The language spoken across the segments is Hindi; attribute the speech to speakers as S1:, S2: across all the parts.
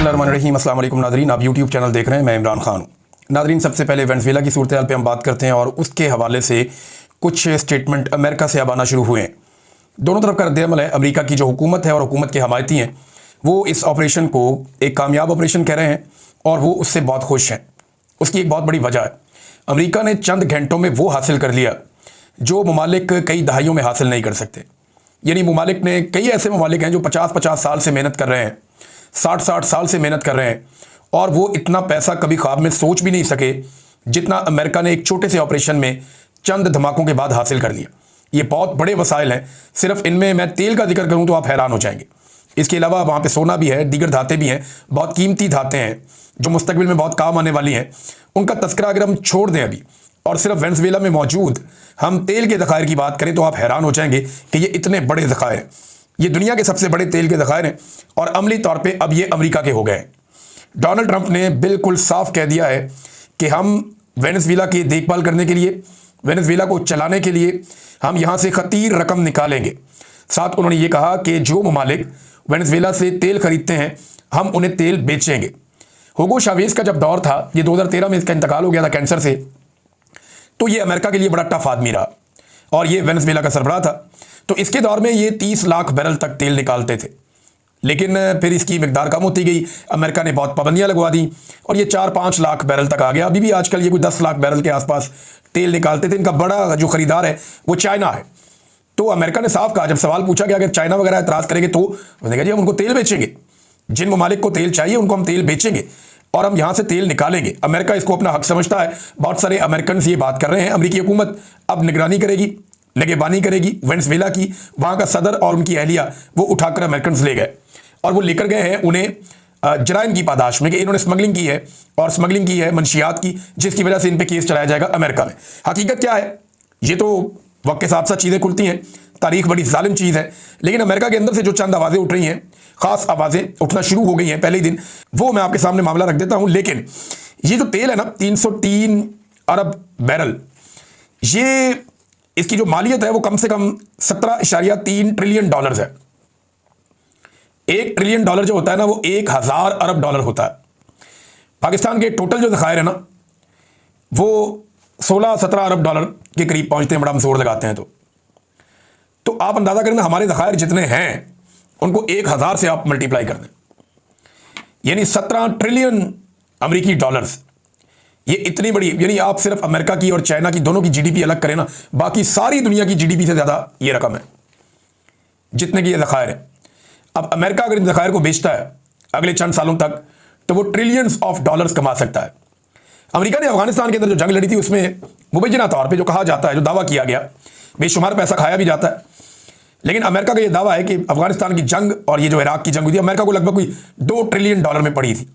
S1: बिस्मिल्लाहिर्रहमानिर्रहीम। अस्सलाम वालेकुम नादरीन, आप यूट्यूब चैनल देख रहे हैं, मैं इमरान खान हूँ। नादरीन, सबसे पहले वेनेज़ुएला की सूरत हाल पर हम बात करते हैं और उसके हवाले से कुछ स्टेटमेंट अमेरिका से अब आना शुरू हुए हैं। दोनों तरफ का रद्द-ए-अमल है। अमेरिका की जो हुकूमत है और हुकूमत के हमायती हैं वो इस ऑपरेशन को एक कामयाब ऑपरेशन कह रहे हैं और वो उससे बहुत खुश हैं। उसकी एक बहुत बड़ी वजह है, अमेरिका ने चंद घंटों में वो हासिल कर लिया जो ममालिक कई दहाइयों में हासिल नहीं कर सकते। यानी ममालिक ने, कई ऐसे ममालिक हैं जो 50-50 साल से मेहनत कर रहे हैं, 60-60 साल से मेहनत कर रहे हैं और वो इतना पैसा कभी ख्वाब में सोच भी नहीं सके जितना अमेरिका ने एक छोटे से ऑपरेशन में चंद धमाकों के बाद हासिल कर लिया। ये बहुत बड़े वसाइल हैं। सिर्फ इनमें मैं तेल का जिक्र करूं तो आप हैरान हो जाएंगे। इसके अलावा वहाँ पे सोना भी है, दीगर धातें भी हैं, बहुत कीमती धातें हैं जो मुस्तकबिल में बहुत काम आने वाली हैं। उनका तस्करा अगर हम छोड़ दें अभी और सिर्फ वेनेज़ुएला में मौजूद हम तेल के ज़खायर की बात करें तो आप हैरान हो जाएंगे कि ये इतने बड़े ज़खायर हैं। ये दुनिया के सबसे बड़े तेल के ज़खायर हैं और अमली तौर पे अब ये अमेरिका के हो गए हैं। डोनाल्ड ट्रंप ने बिल्कुल साफ कह दिया है कि हम वेनेज़ुएला की देखभाल करने के लिए, वेनेज़ुएला को चलाने के लिए हम यहाँ से खतीर रकम निकालेंगे। साथ उन्होंने ये कहा कि जो ममालिक वेनेज़ुएला से तेल खरीदते हैं हम उन्हें तेल बेचेंगे। हुगो चावेज़ का जब दौर था, ये 2013 में इसका इंतकाल हो गया था कैंसर से, तो ये अमेरिका के लिए बड़ा टफ आदमी रहा और ये वेनेज़ुएला का सरबराह था। तो इसके दौर में ये 30 लाख बैरल तक तेल निकालते थे, लेकिन फिर इसकी मिकदार कम होती गई। अमेरिका ने बहुत पाबंदियां लगवा दी और ये 4-5 लाख बैरल तक आ गया। अभी भी आजकल ये कोई 10 लाख बैरल के आसपास तेल निकालते थे। इनका बड़ा जो खरीदार है वो चाइना है। तो अमेरिका ने साफ कहा, जब सवाल पूछा कि अगर चाइना वगैरह एतराज़ करेंगे तो उन्होंने कहा जी हम उनको तेल बेचेंगे, जिन ममालिक को तेल चाहिए उनको हम तेल बेचेंगे और हम यहाँ से तेल निकालेंगे। अमेरिका इसको अपना हक समझता है। बहुत सारे अमेरिकन ये बात कर रहे हैं। अमेरिकी हुकूमत अब निगरानी करेगी, निगहबानी करेगी वेनेज़ुएला की। वहाँ का सदर और उनकी अहलिया वो उठाकर अमेरिकन ले गए और वो लेकर गए हैं उन्हें जराइम की पादाश में कि इन्होंने स्मगलिंग की है और स्मगलिंग की है मंशियात की, जिसकी वजह से इन पे केस चलाया जाएगा अमेरिका में। हकीकत क्या है, ये तो वक्त के साथ साथ चीज़ें खुलती हैं। तारीख बड़ी जालिम चीज़ है, लेकिन अमेरिका के अंदर से जो चंद आवाज़ें उठ रही हैं, ख़ास आवाज़ें उठना शुरू हो गई हैं पहले ही दिन, वो मैं आपके सामने मामला रख देता हूँ। लेकिन ये जो तेल है ना, 303 अरब बैरल, ये इसकी जो मालियत है वो कम से कम 17.3 ट्रिलियन डॉलर है। 1 ट्रिलियन डॉलर जो होता है ना वो 1000 अरब डॉलर होता है। पाकिस्तान के टोटल जो ज़खायर है ना वो 16-17 अरब डॉलर के करीब पहुंचते हैं, बड़ा हम जोर लगाते हैं। तो आप अंदाज़ा करें ना, हमारे ज़खायर जितने हैं उनको 1000 से आप मल्टीप्लाई कर दें, यानी 17 ट्रिलियन अमेरिकी डॉलर्स। ये इतनी बड़ी, यानी आप सिर्फ अमेरिका की और चाइना की दोनों की जीडीपी अलग करें ना, बाकी सारी दुनिया की जीडीपी से ज़्यादा ये रकम है जितने की ये ज़खायर है। अब अमेरिका अगर इन ज़खायर को बेचता है अगले चंद सालों तक तो वो ट्रिलियंस ऑफ डॉलर्स कमा सकता है। अमेरिका ने अफगानिस्तान के अंदर जो जंग लड़ी थी उसमें मुबैना तौर पे जो कहा जाता है, जो दावा किया गया, बेशुमार पैसा खाया भी जाता है, लेकिन अमेरिका का ये दावा है कि अफगानिस्तान की जंग और ये जो इराक की जंग हुई थी, अमेरिका को लगभग कोई 2 ट्रिलियन डॉलर में पड़ी थी।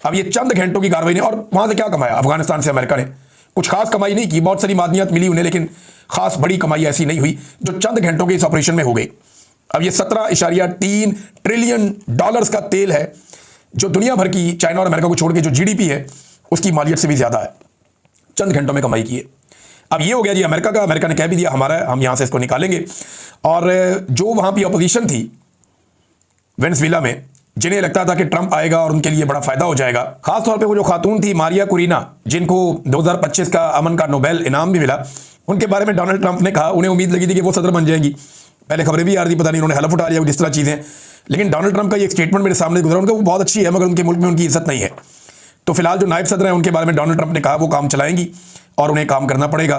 S1: अब ये चंद घंटों की कार्रवाई ने, और वहाँ से क्या कमाया अफगानिस्तान से अमेरिका ने? कुछ खास कमाई नहीं की। बहुत सारी मादनियात मिली उन्हें, लेकिन खास बड़ी कमाई ऐसी नहीं हुई जो चंद घंटों के इस ऑपरेशन में हो गई। अब ये 17.3 ट्रिलियन डॉलर्स का तेल है जो दुनिया भर की, चाइना और अमेरिका को छोड़ के जो जीडीपी है उसकी मालियत से भी ज़्यादा है। चंद घंटों में कमाई की है। अब ये हो गया जी अमेरिका का। अमेरिका ने कह भी दिया हमारा है, हम यहाँ से इसको निकालेंगे। और जो वहाँ की अपोजिशन थी वेनेज़ुएला में, जिन्हें लगता था कि ट्रंप आएगा और उनके लिए बड़ा फ़ायदा हो जाएगा, ख़ासतौर पे वो जो खातून थी मारिया कुरीना, जिनको 2025 का अमन का नोबेल इनाम भी मिला, उनके बारे में डोनाल्ड ट्रंप ने कहा, उन्हें उम्मीद लगी थी कि वो सदर बन जाएंगी। पहले खबरें भी आ रही थी, पता नहीं उन्होंने हलफ उठा लिया जिस तरह चीज़ें। लेकिन डोनाल्ड ट्रंप का ये स्टेटमेंट मेरे सामने गुजरा, उनका वो बहुत अच्छी है मगर उनके मुल्क में उनकी इज्जत नहीं है। तो फिलहाल जो नायब सदर हैं उनके बारे में डोनाल्ड ट्रंप ने कहा वो काम चलाएंगी और उन्हें काम करना पड़ेगा।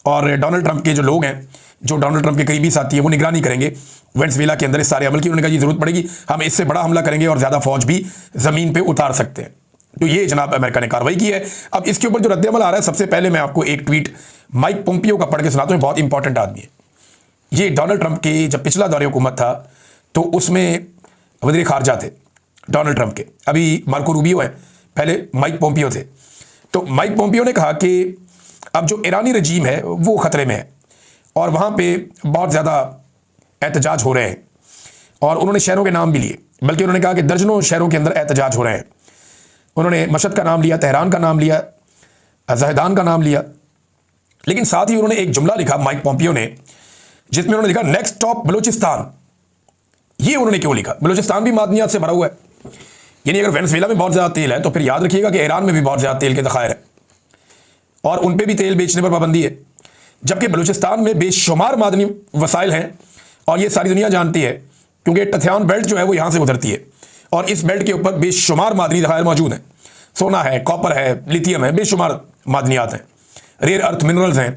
S1: और डोनाल्ड ट्रंप के जो लोग हैं, जो डोनाल्ड ट्रंप के करीबी साथी हैं, वो निगरानी करेंगे वेनेज़ुएला के अंदर इस सारे अमल की। उन्होंने कहा जरूरत पड़ेगी हम इससे बड़ा हमला करेंगे और ज़्यादा फौज भी ज़मीन पे उतार सकते हैं। तो ये जनाब अमेरिका ने कार्रवाई की है। अब इसके ऊपर जो रद्द-ए-अमल आ रहा है, सबसे पहले मैं आपको एक ट्वीट माइक पोम्पियो का पढ़ के सुनाता हूँ। बहुत इंपॉर्टेंट आदमी है ये। डोनाल्ड ट्रंप के जब पिछला दौरे हुकूमत था तो उसमें वज़ीर ख़ारजा थे डोनाल्ड ट्रंप के, अभी मार्को रूबियो है, पहले माइक पोम्पियो थे। तो माइक पोम्पियो ने कहा कि अब जो ईरानी रजीम है वो ख़तरे में है और वहाँ पे बहुत ज़्यादा एहतजाज हो रहे हैं। और उन्होंने शहरों के नाम भी लिए, बल्कि उन्होंने कहा कि दर्जनों शहरों के अंदर एहतजाज हो रहे हैं। उन्होंने मशहद का नाम लिया, तेहरान का नाम लिया, ज़हदान का नाम लिया, लेकिन साथ ही उन्होंने एक जुमला लिखा माइक पोम्पियो ने, जिसमें उन्होंने लिखा नेक्स्ट स्टॉप बलूचिस्तान। ये उन्होंने क्यों लिखा? बलूचिस्तान भी मादनियात से भरा हुआ है। यानी अगर वेनेजुएला में बहुत ज़्यादा तेल है तो फिर याद रखिएगा कि ईरान में भी बहुत ज़्यादा तेल के ज़खायर है और उन पे भी तेल बेचने पर पाबंदी है। जबकि बलूचिस्तान में बेशुमार मादनी वसाइल हैं और ये सारी दुनिया जानती है क्योंकि टथियान बेल्ट जो है वो यहाँ से गुजरती है और इस बेल्ट के ऊपर बेशुमार मादनी ज़खायर मौजूद हैं। सोना है, कॉपर है, लिथियम है, बेशुमार मादनियात हैं, रेयर अर्थ मिनरल्स हैं।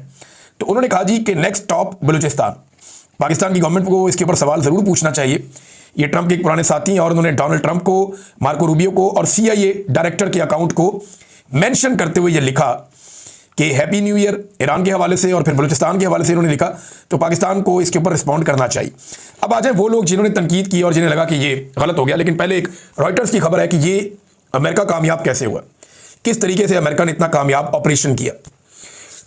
S1: तो उन्होंने कहा जी कि नेक्स्ट स्टॉप बलूचिस्तान। पाकिस्तान की गवर्नमेंट को इसके ऊपर सवाल ज़रूर पूछना चाहिए। ये ट्रंप के एक पुराने साथी हैं और उन्होंने डोनाल्ड ट्रंप को, मार्को रूबियो को और CIA डायरेक्टर के अकाउंट को मेंशन करते हुए ये लिखा कि हैप्पी न्यू ईयर ईरान के हवाले से और फिर बलूचिस्तान के हवाले से इन्होंने लिखा। तो पाकिस्तान को इसके ऊपर रिस्पॉन्ड करना चाहिए। अब आ जाए वो लोग जिन्होंने तनकीद की और जिन्हें लगा कि ये गलत हो गया। लेकिन पहले एक रॉयटर्स की खबर है कि ये अमेरिका कामयाब कैसे हुआ, किस तरीके से अमेरिका ने इतना कामयाब ऑपरेशन किया।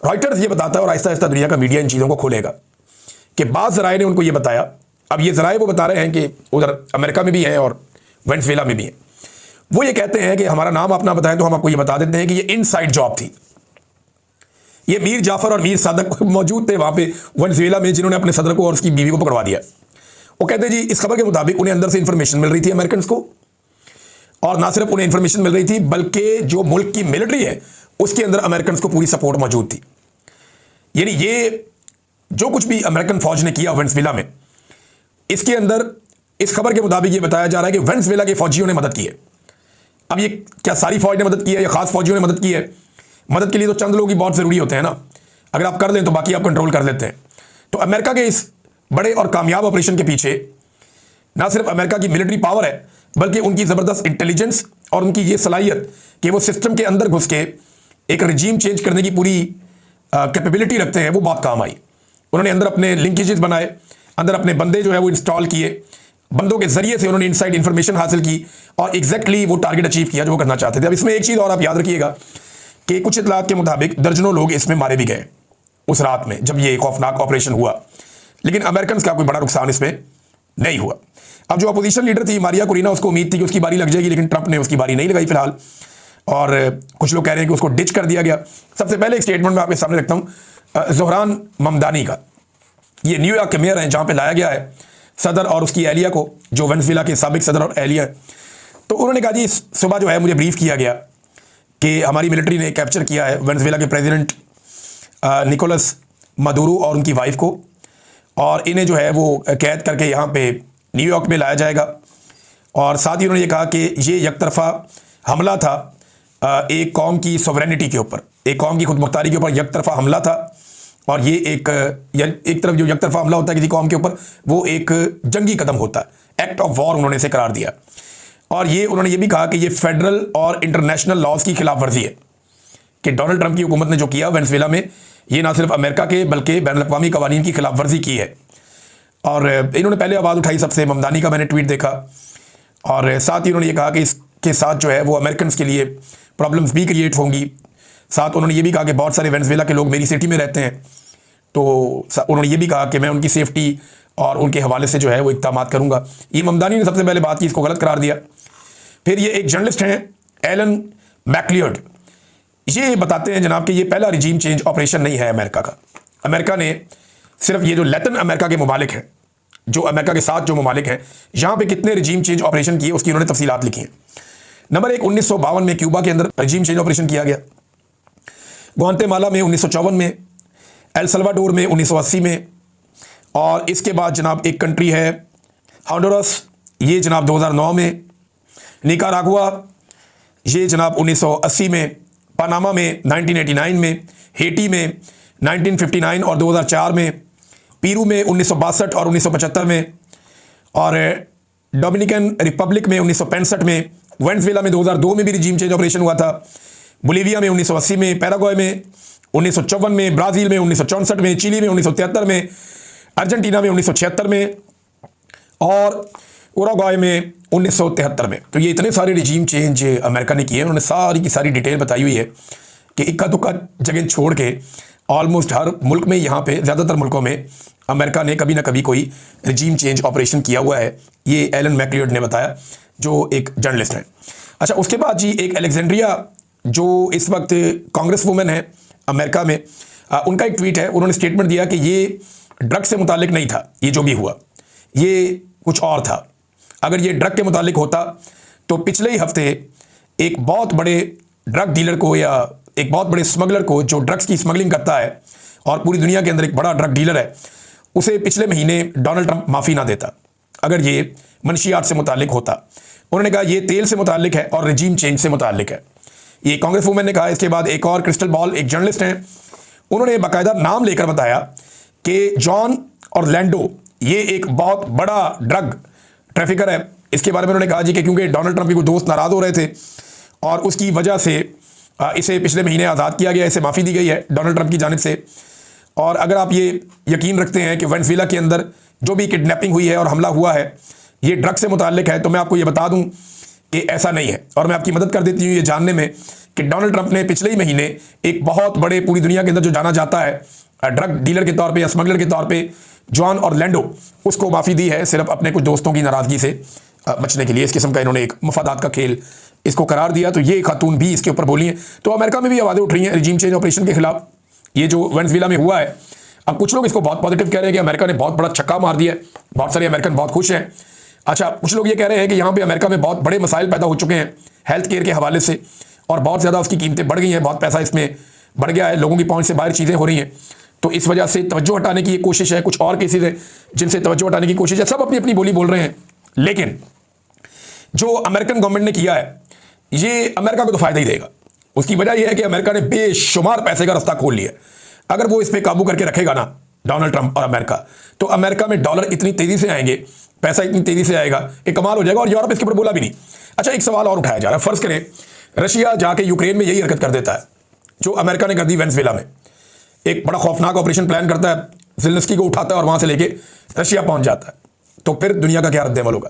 S1: रॉयटर्स ये बताता है और आहिस्ता आहिस्ता दुनिया का मीडिया इन चीज़ों को खोलेगा कि बाज़ ज़राए ने उनको ये बताया। अब ये ज़राए वो बता रहे हैं कि उधर अमेरिका में भी हैं और वेनेजुएला में भी हैं। वो ये कहते हैं कि हमारा नाम आप ना बताएं तो हम आपको ये बता देते हैं कि ये इनसाइड जॉब थी। ये मीर जाफर और मीर सादक मौजूद थे वहाँ पे वेनेजुएला में, जिन्होंने अपने सदर को और उसकी बीवी को पकड़वा दिया। वो कहते हैं जी इस खबर के मुताबिक उन्हें अंदर से इंफॉर्मेशन मिल रही थी अमेरिकन को, और ना सिर्फ उन्हें इंफॉर्मेशन मिल रही थी बल्कि जो मुल्क की मिलिट्री है उसके अंदर अमेरिकन को पूरी सपोर्ट मौजूद थी। यानी ये जो कुछ भी अमेरिकन फौज ने किया वेनेजुएला में, इसके अंदर इस खबर के मुताबिक ये बताया जा रहा है कि वेनेजुएला के फौजियों ने मदद की है। अब ये क्या सारी फौज ने मदद की है या खास फौजियों ने मदद की है? मदद के लिए तो चंद लोग ही बहुत ज़रूरी होते हैं ना, अगर आप कर लें तो बाकी आप कंट्रोल कर लेते हैं। तो अमेरिका के इस बड़े और कामयाब ऑपरेशन के पीछे ना सिर्फ अमेरिका की मिलिट्री पावर है बल्कि उनकी ज़बरदस्त इंटेलिजेंस और उनकी ये सलाहियत कि वो सिस्टम के अंदर घुस के एक रजीम चेंज करने की पूरी कैपेबिलिटी रखते हैं, वो बहुत काम आई। उन्होंने अंदर अपने लिंकेजेस बनाए, अंदर अपने बंदे जो है वो इंस्टॉल किए, बंदों के जरिए से उन्होंने इनसाइड इंफॉर्मेशन हासिल की और एग्जैक्टली वो टारगेट अचीव किया जो वो करना चाहते थे। अब इसमें एक चीज़ और आप याद रखिएगा कि कुछ इतलात के मुताबिक दर्जनों लोग इसमें मारे भी गए उस रात में जब ये खौफनाक ऑपरेशन हुआ, लेकिन अमेरिकन का कोई बड़ा नुकसान इसमें नहीं हुआ। अब जो अपोजिशन लीडर थी मारिया कुरीना, उसको उम्मीद थी कि उसकी बारी लग जाएगी, लेकिन ट्रंप ने उसकी बारी नहीं लगाई फिलहाल, और कुछ लोग कह रहे हैं कि उसको डिच कर दिया गया। सबसे पहले एक स्टेटमेंट मैं आपके सामने रखता हूँ ज़ोहरान ममदानी का। ये न्यूयॉर्क के मेयर हैं जहाँ पे लाया गया है सदर और उसकी एहलिया को, जो वेनेजुएला के साबिक सदर और एहलिया है। तो उन्होंने कहा जी सुबह जो है मुझे ब्रीफ किया गया कि हमारी मिलिट्री ने कैप्चर किया है वेनेजुएला के प्रेसिडेंट निकोलस मदुरो और उनकी वाइफ को, और इन्हें जो है वो कैद करके यहाँ पे न्यूयॉर्क में लाया जाएगा। और साथ ही उन्होंने ये कहा कि ये यकतरफा हमला था एक कौम की सॉवरेनिटी के ऊपर, एक कौम की खुदमुख्तारी के ऊपर यकतरफा हमला था, और ये एक तरफ जो यकतरफा हमला होता है किसी कौम के ऊपर वो एक जंगी कदम होता है, एक्ट ऑफ वॉर उन्होंने इसे करार दिया। और ये उन्होंने ये भी कहा कि ये फेडरल और इंटरनेशनल लॉज की खिलाफ वर्जी है कि डोनाल्ड ट्रंप की हुकूमत ने जो किया वेनेजुएला में, ये ना सिर्फ अमेरिका के बल्कि बैनुल अक़वामी कवानीन की खिलाफ वर्जी की है। और इन्होंने पहले आवाज़ उठाई सबसे, ममदानी का मैंने ट्वीट देखा, और साथ ही उन्होंने ये कहा कि इसके साथ जो है वो अमेरिकन के लिए प्रॉब्लम्स भी क्रिएट होंगी। साथ उन्होंने ये भी कहा कि बहुत सारे वेनेजुएला के लोग मेरी सिटी में रहते हैं, तो उन्होंने ये भी कहा कि मैं उनकी सेफ्टी और उनके हवाले से जो है वो इक़दाम करूँगा। ये ममदानी ने सबसे पहले बात की, इसको गलत करार दिया। फिर ये एक जर्नलिस्ट हैं एलन मैकलियर्ड, ये बताते हैं जनाब कि ये पहला रिजीम चेंज ऑपरेशन नहीं है अमेरिका का। अमेरिका ने सिर्फ ये जो लैटिन अमेरिका के ममालिक हैं, जो अमेरिका के साथ जो ममालिक हैं, यहाँ पे कितने रिजीम चेंज ऑपरेशन किए उसकी उन्होंने तफसीलात लिखी हैं। नंबर 1, 1952 में क्यूबा के अंदर रिजीम चेंज ऑपरेशन किया गया, ग्वाटेमाला में 1954 में, एल सल्वाडोर में 1980 में, और इसके बाद जनाब एक कंट्री है होंडुरास, ये जनाब 2009 में, निकारागुआ ये जनाब 1980 में, पनामा में 1989 में, हेटी में 1959 और 2004 में, पीरू में 1962 और 1975 में, और डोमिनिकन रिपब्लिक में 1965 में, वेनेजुएला में 2002 में भी रिजीम चेंज ऑपरेशन हुआ था, बोलीविया में 1980 में, पैराग्वे में 1954 में, ब्राज़ील में 1964 में, चिली में 1973 में, अर्जेंटीना में 1976 में और उरुग्वे में 1973 में। तो ये इतने सारे रिजीम चेंज अमेरिका ने किए हैं। उन्होंने सारी की सारी डिटेल बताई हुई है कि इक्का दुक्का जगह छोड़ के ऑलमोस्ट हर मुल्क में, यहाँ पे ज़्यादातर मुल्कों में अमेरिका ने कभी ना कभी कोई रिजीम चेंज ऑपरेशन किया हुआ है। ये एलन मैकलियर्ड ने बताया जो एक जर्नलिस्ट हैं। अच्छा, उसके बाद जी एक अलेक्जेंड्रिया जो इस वक्त कांग्रेस वूमेन है अमेरिका में, उनका एक ट्वीट है। उन्होंने स्टेटमेंट दिया कि ये ड्रग से मुतालिक नहीं था, ये जो भी हुआ ये कुछ और था। अगर ये ड्रग के मुतालिक होता तो पिछले ही हफ्ते एक बहुत बड़े ड्रग डीलर को या एक बहुत बड़े स्मगलर को जो ड्रग्स की स्मगलिंग करता है और पूरी दुनिया के अंदर एक बड़ा ड्रग डीलर है, उसे पिछले महीने डोनाल्ड ट्रंप माफ़ी ना देता अगर ये मनशियात से मुतालिक होता। उन्होंने कहा ये तेल से मुतालिक है और रजीम चेंज से मुतालिक है, ये कांग्रेस वुमेन ने कहा। इसके बाद एक और क्रिस्टल बॉल एक जर्नलिस्ट हैं, उन्होंने बाकायदा नाम लेकर बताया कि जॉन ऑरलैंडो ये एक बहुत बड़ा ड्रग ट्रैफिकर है। इसके बारे में उन्होंने कहा जी कि क्योंकि डोनाल्ड ट्रंप के कुछ दोस्त नाराज़ हो रहे थे और उसकी वजह से इसे पिछले महीने आज़ाद किया गया, इसे माफ़ी दी गई है डोनाल्ड ट्रंप की जानिब से। और अगर आप ये यकीन रखते हैं कि वेनेज़ुएला के अंदर जो भी किडनैपिंग हुई है और हमला हुआ है ये ड्रग से मुताल्लिक है, तो मैं आपको ये बता दूं कि ऐसा नहीं है। और मैं आपकी मदद कर देती हूँ ये जानने में कि डोनाल्ड ट्रंप ने पिछले ही महीने एक बहुत बड़े पूरी दुनिया के अंदर जो जाना जाता है ड्रग डीलर के तौर पे या स्मगलर के तौर पे, जॉन ऑरलैंडो, उसको माफ़ी दी है सिर्फ अपने कुछ दोस्तों की नाराज़गी से बचने के लिए। इस किस्म का इन्होंने एक मफादात का खेल इसको करार दिया। तो ये खातून भी इसके ऊपर बोली हैं। तो अमेरिका में भी आवाज़ें उठ रही हैं रजीम चेंज ऑपरेशन के खिलाफ, ये जो वेनेज़ुएला में हुआ है। अब कुछ लोग इसको बहुत पॉजिटिव कह रहे हैं कि अमेरिका ने बहुत बड़ा छक्का मार दिया है, बहुत सारे अमेरिकन बहुत खुश हैं। अच्छा, कुछ लोग ये कह रहे हैं कि यहाँ पे अमेरिका में बहुत बड़े मसाइल पैदा हो चुके हैं हेल्थ केयर के हवाले से और बहुत ज़्यादा उसकी कीमतें बढ़ गई हैं, बहुत पैसा इसमें बढ़ गया है, लोगों की पहुँच से बाहर चीज़ें हो रही हैं। तो इस वजह से तवज्जो हटाने की ये कोशिश है। कुछ और केसेस हैं जिनसे तवज्जो हटाने की कोशिश है। सब अपनी अपनी बोली बोल रहे हैं, लेकिन जो अमेरिकन गवर्नमेंट ने किया है ये अमेरिका को तो फ़ायदा ही देगा। उसकी वजह यह है कि अमेरिका ने बेशुमार पैसे का रास्ता खोल लिया। अगर वो इस पर काबू करके रखेगा ना डोनाल्ड ट्रंप और अमेरिका, तो अमेरिका में डॉलर इतनी तेज़ी से आएंगे, पैसा इतनी तेज़ी से आएगा कि कमाल हो जाएगा। और यूरोप इसके ऊपर बोला भी नहीं। अच्छा, एक सवाल और उठाया जा रहा है, फ़र्ज़ करें रशिया जाके यूक्रेन में यही हरकत कर देता है जो अमेरिका ने कर दी वेनेज़ुएला में, एक बड़ा खौफनाक ऑपरेशन प्लान करता है, ज़ेलेंस्की को उठाता है और वहाँ से लेके रशिया पहुँच जाता है, तो फिर दुनिया का क्या रद्द अमल होगा?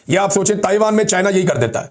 S1: या आप सोचें ताइवान में चाइना यही कर देता है,